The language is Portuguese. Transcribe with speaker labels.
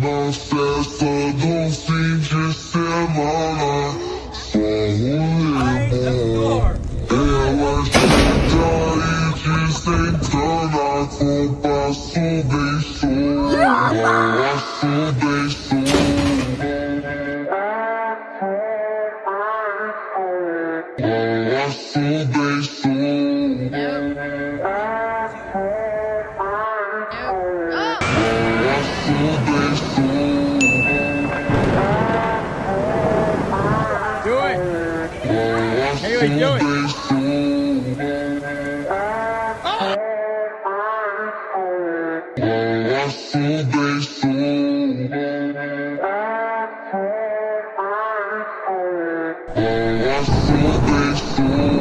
Speaker 1: na festa do fim de semana. Só rolê bom. Ela chega e desentana com passo bem solto. Passo bem solto. Passo bem solto.
Speaker 2: Hey, wait, do it.
Speaker 1: Oh,